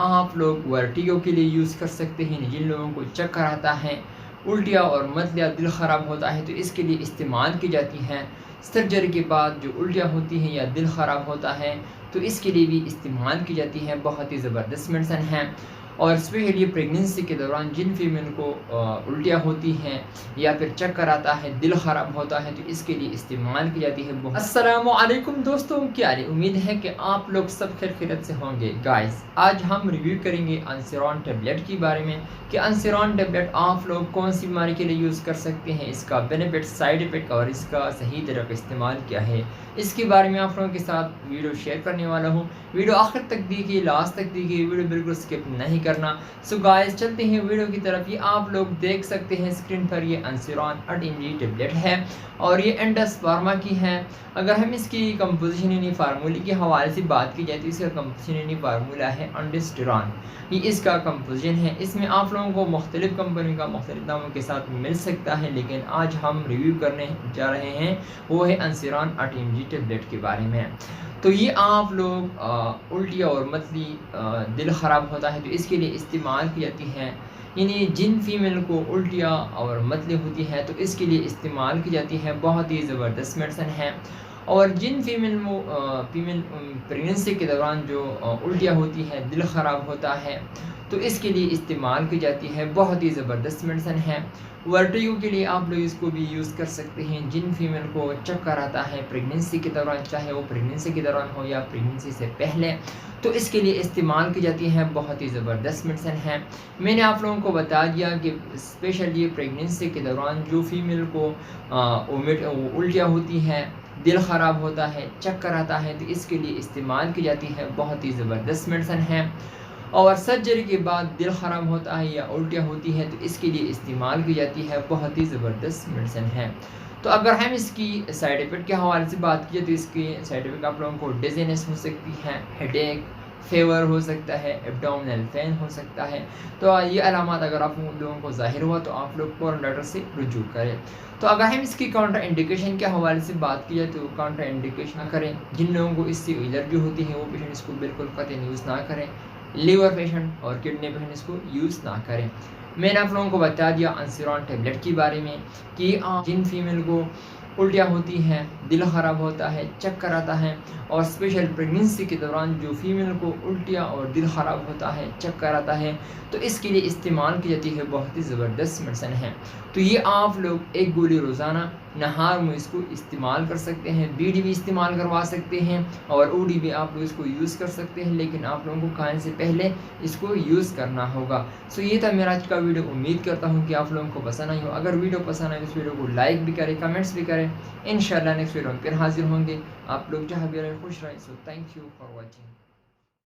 आप लोग वर्टिगो के लिए यूज़ कर सकते हैं। जिन लोगों को चक्कर आता है, उल्टियाँ और मतलिया, दिल ख़राब होता है, तो इसके लिए इस्तेमाल की जाती हैं। सर्जरी के बाद जो उल्टियाँ होती हैं या दिल ख़राब होता है, तो इसके लिए भी इस्तेमाल की जाती है। बहुत ही ज़बरदस्त मेडिसिन है। और स्पेशली प्रेगनेंसी के दौरान जिन फीमेल को उल्टियाँ होती हैं या फिर चक्कर आता है, दिल ख़राब होता है, तो इसके लिए इस्तेमाल की जाती है। अस्सलामु अलैकुम दोस्तों, क्या हाल है? उम्मीद है कि आप लोग सब खैरियत से होंगे। गाइस, आज हम रिव्यू करेंगे अंसिरॉन टेबलेट के बारे में कि अंसिरॉन टेबलेट आप लोग कौन सी बीमारी के लिए यूज़ कर सकते हैं, इसका बेनिफिट, साइड इफ़ेक्ट और इसका सही तरह का इस्तेमाल क्या है, इसके बारे में आप लोगों के साथ वीडियो शेयर करने वाला हूँ। वीडियो आखिर तक देखिए, लास्ट तक देखिए, वीडियो बिल्कुल स्किप नहीं करना। सो गाइस, चलते हैं वीडियो की तरफ। ये आप लोग देख सकते हैं स्क्रीन पर, ये अंसिरॉन 8 mg टेबलेट है और ये इंडस फार्मा की है। अगर हम इसकी कंपोजिशन यानी फार्मूले के हवाले से बात की जाए तो इसका कंपोजिशन यानी फार्मूला है अंडस्टेरॉन, ये इसका कंपोजिशन है। इसमें आप लोगों को मुख्तलिफ कंपनी का मुख्तलिफ नामों के साथ मिल सकता है, लेकिन आज हम रिव्यू करने जा रहे हैं वो है अंसिरॉन 8 mg टेबलेट के बारे में। तो ये आप लोग उल्टियाँ और मतली, दिल ख़राब होता है, तो इसके लिए इस्तेमाल की जाती हैं। यानी जिन फीमेल को उल्टियाँ और मतली होती है, तो इसके लिए इस्तेमाल की जाती है। बहुत ही ज़बरदस्त मेडिसिन है। और जिन फीमेल प्रेगनेंसी के दौरान जो उल्टियाँ होती है, दिल ख़राब होता है, तो इसके लिए इस्तेमाल की जाती है। बहुत ही ज़बरदस्त मेडिसिन है। वर्टिगो के लिए आप लोग इसको भी यूज़ कर सकते हैं। जिन फीमेल को चक्कर आता है प्रेगनेंसी के दौरान, चाहे वो प्रेगनेंसी के दौरान हो या प्रेगनेंसी से पहले, तो इसके लिए इस्तेमाल की जाती है। बहुत ही ज़बरदस्त मेडिसिन है। मैंने आप लोगों को बता दिया कि स्पेशली प्रेगनेंसी के दौरान जो फीमेल को उल्टियाँ होती हैं, दिल ख़राब होता है, चक्कर आता है, तो इसके लिए इस्तेमाल की जाती है। बहुत ही ज़बरदस्त मेडिसिन है। और सर्जरी के बाद दिल ख़राब होता है या उल्टियाँ होती है, तो इसके लिए इस्तेमाल की जाती है। बहुत ही ज़बरदस्त मेडिसिन है। तो अगर हम इसकी साइड इफ़ेक्ट के हवाले से बात किए तो इसकी साइड इफ़ेक्ट आप लोगों को डिज़ीनेस हो सकती है, हेडेक, फीवर हो सकता है, एब्डोमिनल पेन हो सकता है। तो ये अलामत अगर आप लोगों को ज़ाहिर हुआ तो आप लोग फ़ौरन डॉक्टर से रुजू करें। तो अगर हम इसकी काउंटर इंडिकेशन के हवाले से बात की जाए तो काउंटर इंडिकेशन ना करें। जिन लोगों को इससे एलर्जी होती है वो पेशेंट इसको बिल्कुल कतई यूज़ ना करें। लीवर पेशेंट और किडनी पेशेंट इसको यूज़ ना करें। मैंने आप लोगों को बता दिया अंसिरॉन टेबलेट के बारे में कि जिन फीमेल को उल्टियाँ होती हैं, दिल ख़राब होता है, चक्कर आता है, और स्पेशल प्रेगनेंसी के दौरान जो फीमेल को उल्टियाँ और दिल ख़राब होता है, चक्कर आता है, तो इसके लिए इस्तेमाल की जाती है। बहुत ही ज़बरदस्त मेडिसिन है। तो ये आप लोग एक गोली रोज़ाना नहार में इसको इस्तेमाल कर सकते हैं। बीडी भी इस्तेमाल करवा सकते हैं और ओडी भी आप लोग इसको यूज़ कर सकते हैं, लेकिन आप लोगों को खाने से पहले इसको यूज़ करना होगा। सो ये था मेरा आज का वीडियो। उम्मीद करता हूँ कि आप लोगों को पसंद आई हो। अगर वीडियो पसंद आए तो इस वीडियो को लाइक भी करें, कमेंट्स भी करें। इंशाल्लाह नेक्स्ट वीडियो में फिर हाजिर होंगे। आप लोग जहाँ भी रहें खुश रहें। So thank you for watching.